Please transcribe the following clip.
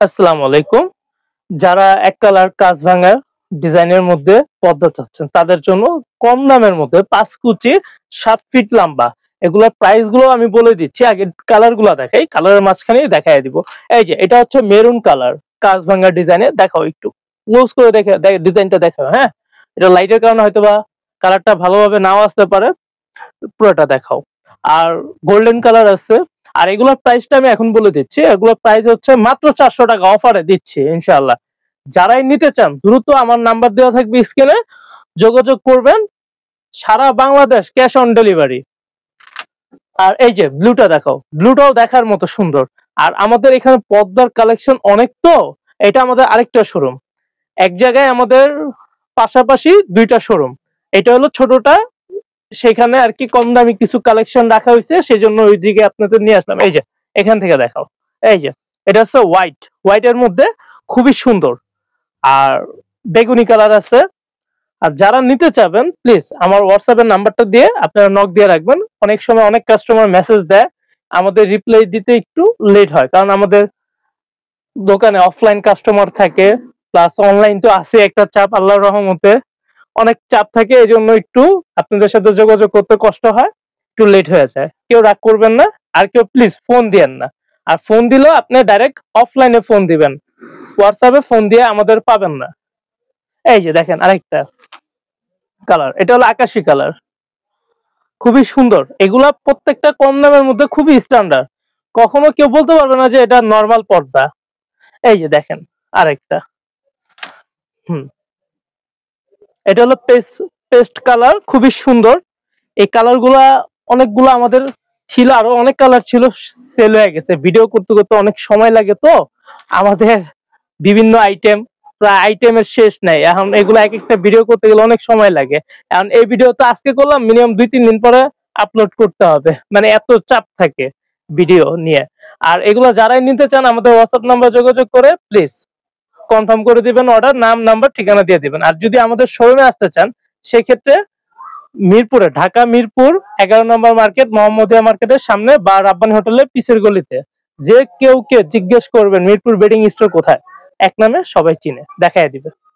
আসসালামু আলাইকুম। যারা এক কালার কাঁচ ভাঙা ডিজাইনের মধ্যে পর্দা চাচ্ছেন তাদের জন্য কম দামের মধ্যে ৫ কুচি ৭ ফিট লম্বা। এগুলার প্রাইস গুলো আমি বলে দিচ্ছি। আগে কালার গুলা দেখাই। কালারের মাঝখানেই দেখায় দিব। এই যে এটা হচ্ছে মেরুন কালার কাঁচ ভাঙা ডিজাইনে। দেখাও একটু ক্লোজ করে দেখে ডিজাইনটা দেখাও, হ্যাঁ? এটা লাইটের কারণে হয়তোবা কালারটা ভালোভাবে নাও আসতে পারে। পুরোটা দেখাও। আর গোল্ডেন কালার আছে। আর এগুলোর প্রাইসটা আমি এখন বলে দিচ্ছি। এগুলোর প্রাইস হচ্ছে মাত্র ৪০০ টাকা অফারে দিচ্ছি ইনশাআল্লাহ। যারাই নিতে চান দ্রুত আমার নাম্বার দেওয়া থাকবে স্ক্রিনে, যোগাযোগ করবেন। সারা বাংলাদেশ ক্যাশ অন ডেলিভারি। আর এই যে ব্লুটা দেখাও, ব্লুটাও দেখার মতো সুন্দর। আর আমাদের এখানে পর্দার কালেকশন অনেক, তো এটা আমাদের আরেকটা শোরুম। এক জায়গায় আমাদের পাশাপাশি দুইটা শোরুম। এটা হলো ছোটটা, সেখানে আর কি কম দামি কিছু কালেকশন রাখা হয়েছে, সেজন্য ওইদিকে আপনাদের নিয়ে আসলাম। এই যে এখান থেকে দেখাও। এই যে এটা হচ্ছে হোয়াইট এর মধ্যে খুবই সুন্দর। আর বেগুনি কালার আছে। আর যারা নিতে চাবেন প্লিজ আমার হোয়াটসঅ্যাপের নাম্বারটা দিয়ে আপনারা নক দিয়ে রাখবেন। অনেক সময় অনেক কাস্টমার মেসেজ দেয়, আমাদের রিপ্লাই দিতে একটু লেট হয়, কারণ আমাদের দোকানে অফলাইন কাস্টমার থাকে, প্লাস অনলাইন তো আছে একটা চাপ, আল্লাহর রহমতে অনেক চাপ থাকে, এই জন্য একটু আপনাদের সাথে যোগাযোগ করতে কষ্ট হয়, একটু লেট হয়ে যায়। কেউ রাগ করবেন না, আর কেউ প্লিজ ফোন দিয়েন না। আর ফোন দিলেও আপনি ডাইরেক্ট অফলাইনে ফোন দিবেন, হোয়াটসঅ্যাপে ফোন দিয়ে আমাদের পাবেন না। এই যে দেখেন আরেকটা কালার, এটা হলো আকাশি কালার, খুবই সুন্দর। এগুলা প্রত্যেকটা কম দামের মধ্যে খুবই স্ট্যান্ডার্ড, কখনো কেউ বলতে পারবে না যে এটা নর্মাল পর্দা। এই যে দেখেন আরেকটা, এটা হলো পেস্ট কালার, খুবই সুন্দর। এই কালার গুলা অনেকগুলো আমাদের ছিল, আরো অনেক কালার ছিল, সেল হয়ে গেছে। ভিডিও করতে করতে অনেক সময় লাগে, তো আমাদের বিভিন্ন আইটেম, প্রায় আইটেমের শেষ নাই। এখন এগুলো এক একটা ভিডিও করতে গেলে অনেক সময় লাগে। এখন এই ভিডিও তো আজকে করলাম, মিনিমাম ২-৩ দিন পরে আপলোড করতে হবে, মানে এত চাপ থাকে ভিডিও নিয়ে। আর এগুলো যারাই নিতে চান আমাদের হোয়াটসঅ্যাপ নাম্বার যোগাযোগ করে প্লিজ কনফার্ম করে দিবেন, অর্ডার, নাম, নাম্বার, ঠিকানা দিয়ে দিবেন। আর যদি আমাদের শোরুমে আসতে চান সেক্ষেত্রে মিরপুরে, ঢাকা মিরপুর 11 নম্বর মার্কেট, মোহাম্মদিয়া মার্কেটের সামনে বা রাব্বানি হোটেলের পিছের গলিতে। যে কেউ কে জিজ্ঞেস করবেন মিরপুর বেডিং স্টোর কোথায়, এক নামে সবাই চিনে, দেখায় দিবে।